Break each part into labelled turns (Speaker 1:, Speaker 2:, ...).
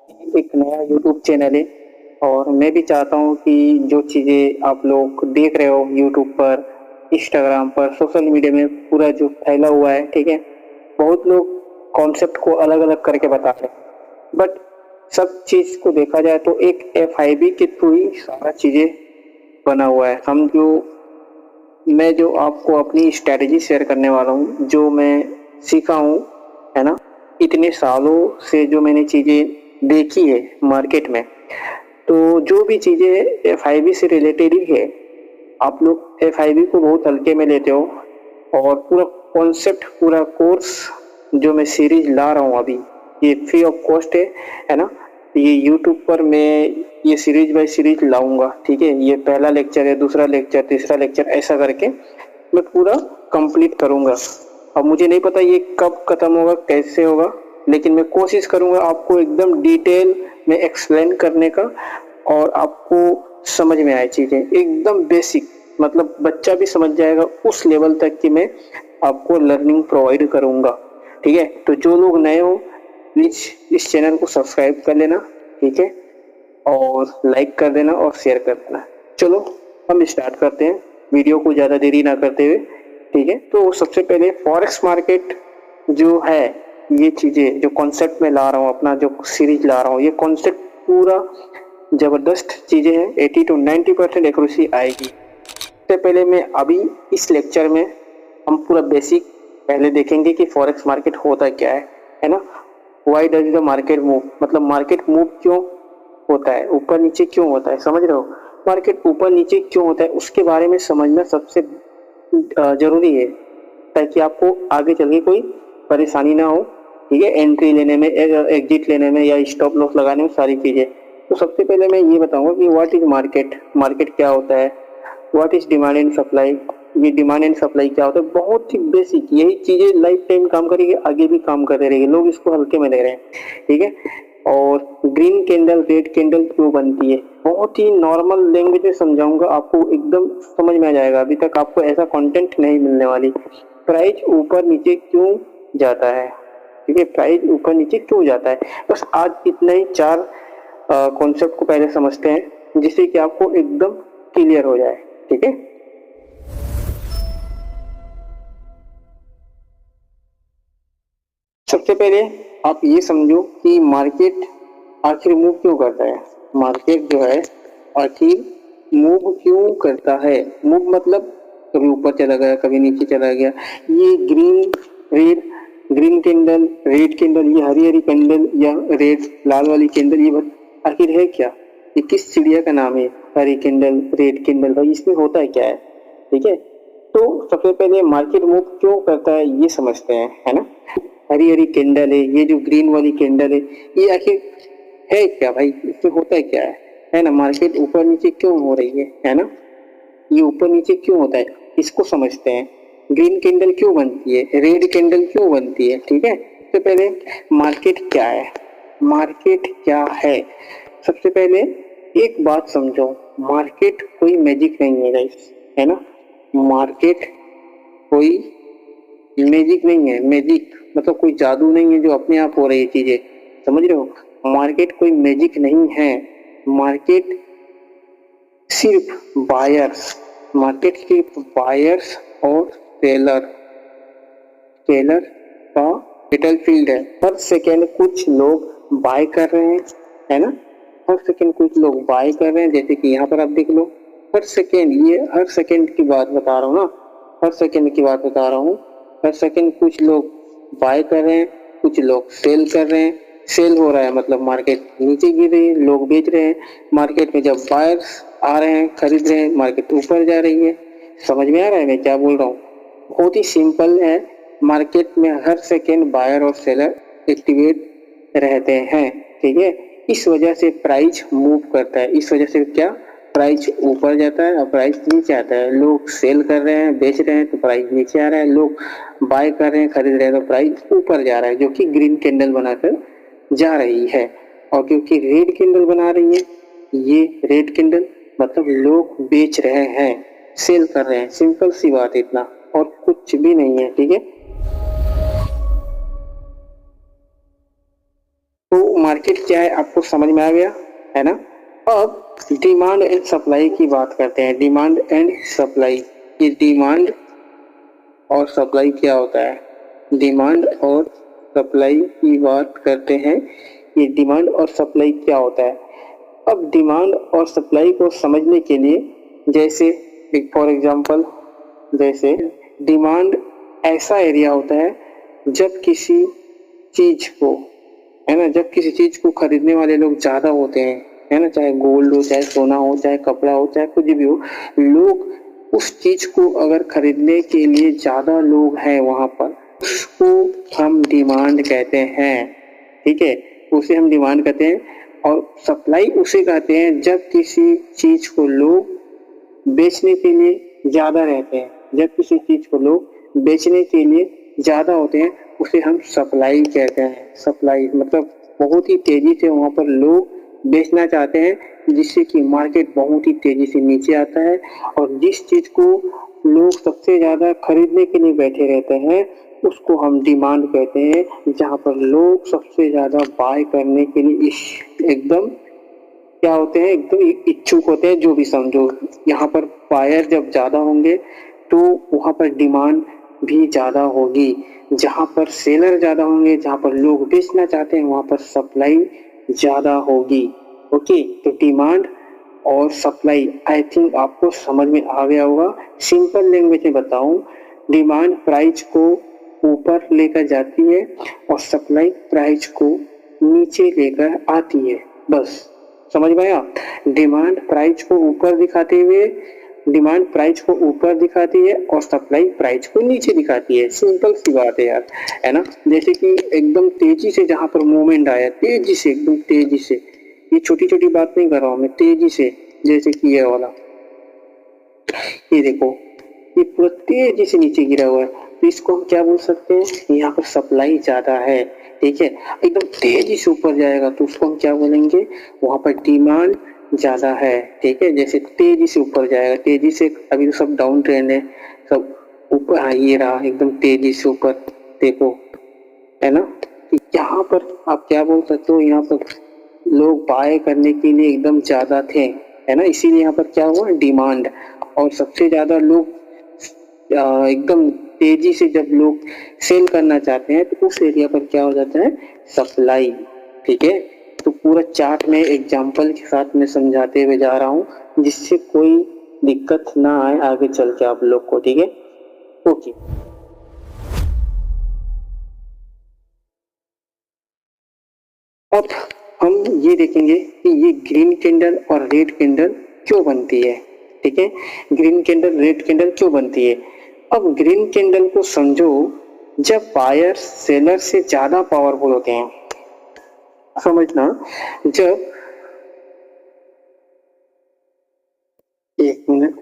Speaker 1: एक नया YouTube channel है और मैं भी चाहता हूँ कि जो चीज़ें आप लोग देख रहे हो यूट्यूब पर, इंस्टाग्राम पर, सोशल मीडिया में पूरा जो फैला हुआ है, ठीक है, बहुत लोग कॉन्सेप्ट को अलग अलग करके बताते हैं, बट सब चीज़ को देखा जाए तो एक FIB के थ्रू ही सारा चीज़ें बना हुआ है। मैं जो आपको अपनी स्ट्रैटेजी शेयर करने वाला हूँ, जो मैं सीखा हूँ, है ना, इतने सालों से जो मैंने चीज़ें देखी है मार्केट में, तो जो भी चीज़ें FIB से रिलेटेड ही है, आप लोग FIB को बहुत हल्के में लेते हो और पूरा कॉन्सेप्ट, पूरा कोर्स जो मैं सीरीज ला रहा हूँ अभी, ये फ्री ऑफ कॉस्ट है ना। ये यूट्यूब पर मैं ये सीरीज बाय सीरीज लाऊंगा, ठीक है। ये पहला लेक्चर है, दूसरा लेक्चर, तीसरा लेक्चर, ऐसा करके मैं पूरा कंप्लीट करूंगा। अब मुझे नहीं पता ये कब खत्म होगा, कैसे होगा, लेकिन मैं कोशिश करूंगा आपको एकदम डिटेल में एक्सप्लेन करने का और आपको समझ में आए चीज़ें एकदम बेसिक, मतलब बच्चा भी समझ जाएगा उस लेवल तक कि मैं आपको लर्निंग प्रोवाइड करूंगा, ठीक है। तो जो लोग नए हो प्लीज़ इस चैनल को सब्सक्राइब कर लेना, ठीक है, और लाइक कर देना और शेयर कर देना। चलो हम स्टार्ट करते हैं वीडियो को ज़्यादा देरी ना करते हुए, ठीक है। तो सबसे पहले फॉरेक्स मार्केट जो है, ये चीज़ें जो कॉन्सेप्ट में ला रहा हूँ, अपना जो सीरीज ला रहा हूँ, ये कॉन्सेप्ट पूरा ज़बरदस्त चीज़ें हैं, 80 to 90% एक्यूरेसी आएगी। सबसे पहले मैं अभी इस लेक्चर में हम पूरा बेसिक पहले देखेंगे कि फॉरेक्स मार्केट होता क्या है ना। Why does the market move, मतलब मार्केट मूव क्यों होता है, ऊपर नीचे क्यों होता है, समझ रहे हो। मार्केट ऊपर नीचे क्यों होता है उसके बारे में समझना सबसे जरूरी है, ताकि आपको आगे चल के कोई परेशानी ना हो, ठीक है, एंट्री लेने में, एग्जिट लेने में या स्टॉप लॉस लगाने में, सारी चीज़ें। तो सबसे पहले मैं ये बताऊंगा कि व्हाट इज मार्केट, मार्केट क्या होता है, what is demand and supply, ये डिमांड एंड सप्लाई क्या होता है, बहुत ही बेसिक, यही चीज़ें लाइफ टाइम काम करेगी, आगे भी काम करते रहेगी, लोग इसको हल्के में ले रहे हैं, ठीक है। और ग्रीन कैंडल, रेड कैंडल क्यों बनती है, बहुत ही नॉर्मल लैंग्वेज में समझाऊंगा, आपको एकदम समझ में आ जाएगा, अभी तक आपको ऐसा कंटेंट नहीं मिलने वाली। प्राइस ऊपर नीचे क्यों जाता है, ठीक है, प्राइस ऊपर नीचे क्यों जाता है, बस आज इतना ही 4 कॉन्सेप्ट को पहले समझते हैं, जिससे कि आपको एकदम क्लियर हो जाए, ठीक है। सबसे पहले आप ये समझो कि मार्केट आखिर मूव क्यों करता है। मार्केट जो है आखिर मूव क्यों करता है, मूव मतलब कभी ऊपर चला गया, कभी नीचे चला गया। ये ग्रीन कैंडल, रेड कैंडल, ये हरी हरी कैंडल या रेड लाल वाली कैंडल, ये आखिर है क्या, ये किस चिड़िया का नाम है, हरी कैंडल, रेड कैंडल, भाई इसमें होता है क्या है, ठीक है। तो सबसे पहले मार्केट मूव क्यों करता है ये समझते हैं, है ना। हरी हरी कैंडल है, ये जो ग्रीन वाली कैंडल है, ये आखिर है क्या भाई, इसमें होता है क्या है ना। मार्केट ऊपर नीचे क्यों हो रही है ना, ये ऊपर नीचे क्यों होता है, इसको समझते हैं। ग्रीन कैंडल क्यों बनती है, रेड कैंडल क्यों बनती है, ठीक है। सबसे पहले मार्केट क्या है, मार्केट क्या है, सबसे पहले एक बात समझो, मार्केट कोई मैजिक नहीं है गाइस, है ना। मार्केट कोई मैजिक नहीं है, मैजिक मतलब कोई जादू नहीं है जो अपने आप हो रही है चीजें, समझ रहे हो। मार्केट कोई मैजिक नहीं है, मार्केट सिर्फ बायर्स, मार्केट सिर्फ बायर्स और सेलर, सेलर का बैटल फील्ड है। हर सेकेंड कुछ लोग बाय कर रहे हैं, है ना, हर सेकेंड कुछ लोग बाय कर रहे हैं, जैसे कि यहाँ पर आप देख लो, हर सेकेंड, ये हर सेकेंड की बात बता रहा हूँ ना, हर सेकेंड की बात बता रहा हूँ, हर सेकेंड कुछ लोग बाय कर रहे हैं, कुछ लोग सेल कर रहे हैं। सेल हो रहा है मतलब मार्केट नीचे गिर रही है, लोग बेच रहे हैं। मार्केट में जब बायर्स आ रहे हैं, खरीद रहे हैं, मार्केट ऊपर जा रही है। समझ में आ रहा है मैं क्या बोल रहा हूँ, बहुत ही सिंपल है। मार्केट में हर सेकेंड बायर और सेलर एक्टिवेट रहते हैं, ठीक है। इस वजह से प्राइस मूव करता है, इस वजह से क्या, प्राइस ऊपर जाता है और प्राइस नीचे आता है। लोग सेल कर रहे हैं, बेच रहे हैं, तो प्राइस नीचे आ रहा है, लोग बाय कर रहे हैं, खरीद रहे हैं, तो प्राइस ऊपर जा रहा है, जो कि ग्रीन कैंडल बनाकर जा रही है। और क्योंकि रेड कैंडल बना रही है, ये रेड कैंडल मतलब लोग बेच रहे हैं, सेल कर रहे हैं, सिंपल सी बात है, इतना और कुछ भी नहीं है, ठीक है। तो मार्केट क्या है आपको समझ में आ गया है ना। अब डिमांड एंड सप्लाई की बात करते हैं। डिमांड एंड सप्लाई, ये डिमांड और सप्लाई क्या होता है, डिमांड और सप्लाई की बात करते हैं। ये डिमांड और सप्लाई क्या होता है। अब डिमांड और सप्लाई को समझने के लिए जैसे फॉर एग्जांपल, जैसे डिमांड ऐसा एरिया होता है जब किसी चीज को, है ना, जब किसी चीज को खरीदने वाले लोग ज्यादा होते हैं, है ना, चाहे गोल्ड हो, चाहे सोना हो, चाहे कपड़ा हो, चाहे कुछ भी हो, लोग उस चीज को अगर खरीदने के लिए ज्यादा लोग हैं वहां पर, उसको हम डिमांड कहते हैं। ठीक है, उसे हम डिमांड कहते हैं। और सप्लाई उसे कहते हैं जब किसी चीज को लोग बेचने के लिए ज्यादा रहते हैं, जब किसी चीज को लोग बेचने के लिए ज्यादा होते हैं, उसे हम सप्लाई कहते हैं। सप्लाई मतलब बहुत ही तेजी से वहां पर लोग बेचना चाहते हैं, जिससे कि मार्केट बहुत ही तेजी से नीचे आता है। और जिस चीज को लोग सबसे ज्यादा खरीदने के लिए बैठे रहते हैं, उसको हम डिमांड कहते हैं, जहां पर लोग सबसे ज्यादा बाय करने के लिए एकदम क्या होते हैं, एकदम इच्छुक होते हैं। जो भी समझो, यहाँ पर बायर जब ज्यादा होंगे तो वहां पर डिमांड भी ज्यादा होगी। जहां पर सेलर ज्यादा होंगे, जहां पर लोग बेचना चाहते हैं, वहां पर सप्लाई ज्यादा होगी। ओके, तो डिमांड और सप्लाई आई थिंक आपको समझ में आ गया होगा। सिंपल लैंग्वेज में बताऊं, डिमांड प्राइस को ऊपर लेकर जाती है और सप्लाई प्राइस को नीचे लेकर आती है। बस समझ में आया। डिमांड प्राइस को ऊपर दिखाते हुए, डिमांड प्राइस को ऊपर दिखाती है और सप्लाई प्राइस को नीचे दिखाती है। सिंपल सी बात है यार, है ना। जैसे कि एकदम तेजी से जहां पर मूवमेंट आया, तेजी से, एकदम तेजी से, ये छोटी छोटी बात नहीं कर रहा हूं मैं, तेजी से, जैसे कि ये वाला, ये देखो, ये पूरा तेजी से नीचे गिरा हुआ है, तो इसको हम क्या बोल सकते हैं, यहाँ पर सप्लाई ज्यादा है। ठीक है, एकदम तेजी से ऊपर जाएगा तो उसको हम क्या बोलेंगे, वहां पर डिमांड ज्यादा है। ठीक है, जैसे तेजी से ऊपर जाएगा, तेजी से, अभी तो सब डाउन ट्रेंड है, सब ऊपर, हाँ ये रहा एकदम तेजी से ऊपर, देखो, है ना। यहाँ पर आप क्या बोल सकते हो, यहाँ पर लोग बाय करने के लिए एकदम ज्यादा थे, है ना, इसीलिए यहाँ पर क्या हुआ, डिमांड। और सबसे ज्यादा लोग एकदम तेजी से जब लोग सेल करना चाहते हैं तो उस एरिया पर क्या हो जाता है, सप्लाई। ठीक है, तो पूरा चार्ट में एग्जांपल के साथ मैं समझाते हुए जा रहा हूँ, जिससे कोई दिक्कत ना आए आगे चल के आप लोग को। ठीक है, ओके। अब हम ये देखेंगे कि ये ग्रीन कैंडल और रेड कैंडल क्यों बनती है। ठीक है, ग्रीन कैंडल रेड कैंडल क्यों बनती है। अब ग्रीन कैंडल को समझो जब बायर सेलर से ज्यादा पावरफुल होते हैं। समझना, जब, एक मिनट,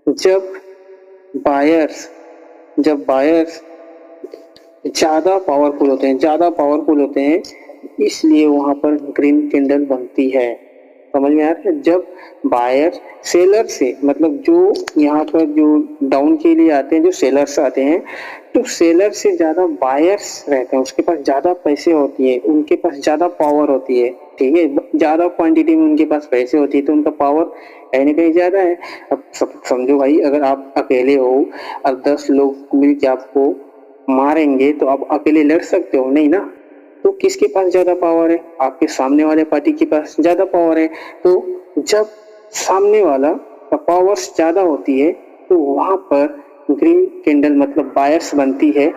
Speaker 1: जब बायर्स ज्यादा पावरफुल होते हैं, ज्यादा पावरफुल होते हैं, इसलिए वहां पर ग्रीन कैंडल बनती है। समझ में आ रहा है। जब बायर सेलर से, मतलब जो यहाँ पर जो डाउन के लिए आते हैं, जो सेलर्स आते हैं, तो सेलर से ज्यादा बायर्स रहते हैं, उसके पास ज्यादा पैसे होती है, उनके पास ज्यादा पावर होती है। ठीक है, ज्यादा क्वांटिटी में उनके पास पैसे होती है, तो उनका पावर कहीं ना कहीं ज्यादा है। अब समझो भाई, अगर आप अकेले हो और 10 लोग मिलकर आपको मारेंगे तो आप अकेले लड़ सकते हो नहीं ना। तो किसके पास ज्यादा पावर है, आपके सामने वाले पार्टी के पास ज्यादा पावर है। तो जब सामने वाला का पावर ज्यादा होती है तो वहां पर ग्रीन कैंडल मतलब बायर्स बनती है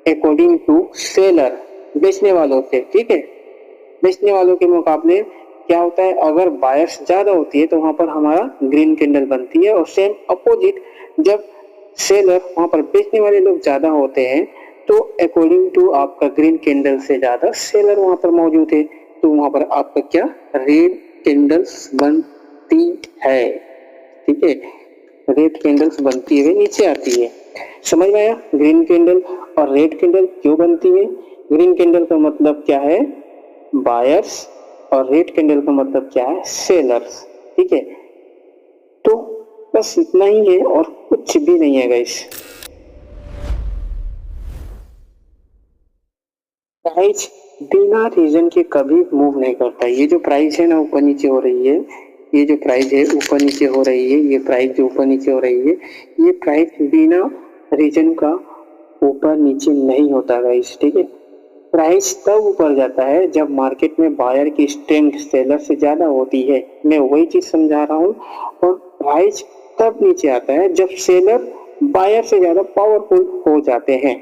Speaker 1: अकॉर्डिंग टू सेलर, बेचने वालों से। ठीक है, बेचने वालों के मुकाबले क्या होता है, अगर बायर्स ज्यादा होती है तो वहां पर हमारा ग्रीन कैंडल बनती है। और सेम अपोजिट, जब सेलर, वहां पर बेचने वाले लोग ज्यादा होते हैं तो अकॉर्डिंग टू आपका ग्रीन कैंडल से ज्यादा सेलर वहां पर मौजूद है, तो वहां पर आपका क्या, रेड कैंडल्स बनती है। ठीक है, रेड कैंडल्स बनती हुई नीचे आती है। समझ में आया, ग्रीन कैंडल और रेड कैंडल क्यों बनती है। ग्रीन कैंडल का मतलब क्या है, बायर्स, और रेड कैंडल का मतलब क्या है, सेलर्स। ठीक है, तो बस इतना ही है और कुछ भी नहीं है गाइस। प्राइस बिना रीजन के कभी मूव नहीं करता। ये जो प्राइस है ना ऊपर नीचे हो रही है, ये जो प्राइस है ऊपर नीचे हो रही है, ये प्राइस जो ऊपर नीचे हो रही है, ये प्राइस बिना रीजन का ऊपर नीचे नहीं होता गाइस, ठीक है। प्राइस तब ऊपर जाता है जब मार्केट में बायर की स्ट्रेंथ सेलर से ज्यादा होती है, मैं वही चीज समझा रहा हूँ। और प्राइस तब नीचे आता है जब सेलर बायर से ज्यादा पावरफुल हो जाते हैं।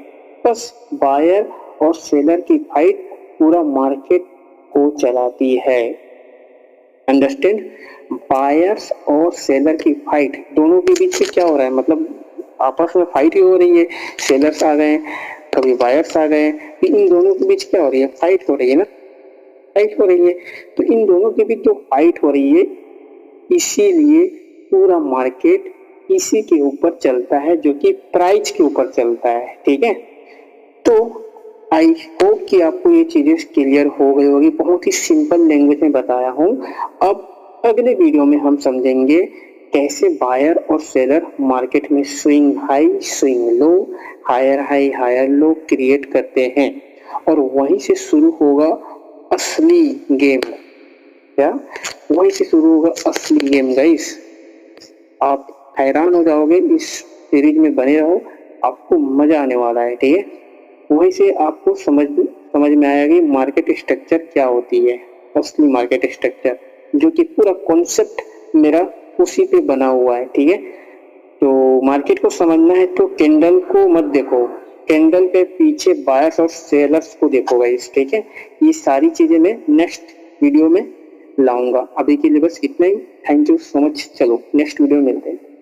Speaker 1: बस बायर और सेलर की फाइट पूरा मार्केट को चलाती है। अंडरस्टैंड? बायर्स और सेलर की फाइट, दोनों के बीच में क्या हो रहा है, मतलब आपस में फाइट ही हो रही है। सेलर्स आ गए, कभी बायर्स आ गए, इन दोनों के बीच क्या हो रही है, फाइट हो रही है ना, फाइट हो रही है। तो इन दोनों के बीच जो फाइट हो रही है, इसीलिए पूरा मार्केट इसी के ऊपर चलता है, जो कि प्राइस के ऊपर चलता है, ठीक है। तो आई होप कि आपको ये चीजें क्लियर हो गई होगी। बहुत ही सिंपल लैंग्वेज में बताया हूँ। अब अगले वीडियो में हम समझेंगे कैसे बायर और सेलर मार्केट में swing high swing low, higher high higher low create करते हैं, और वहीं से शुरू होगा असली गेम। क्या? वहीं से शुरू होगा असली गेम गाइस। आप हैरान हो जाओगे, इस सीरीज में बने रहो, आपको मजा आने वाला है, ठीक है। वहीं से आपको समझ में आएगा कि मार्केट स्ट्रक्चर क्या होती है, असली मार्केट स्ट्रक्चर, जो कि पूरा कॉन्सेप्ट मेरा उसी पे बना हुआ है, ठीक है। तो मार्केट को समझना है तो कैंडल को मत देखो, कैंडल के पीछे बायर्स और सेलर्स को देखो गाइस, ठीक है। ये सारी चीजें मैं नेक्स्ट वीडियो में लाऊंगा। अभी के लिए बस इतना ही। Thank you so much. चलो नेक्स्ट वीडियो में मिलते हैं।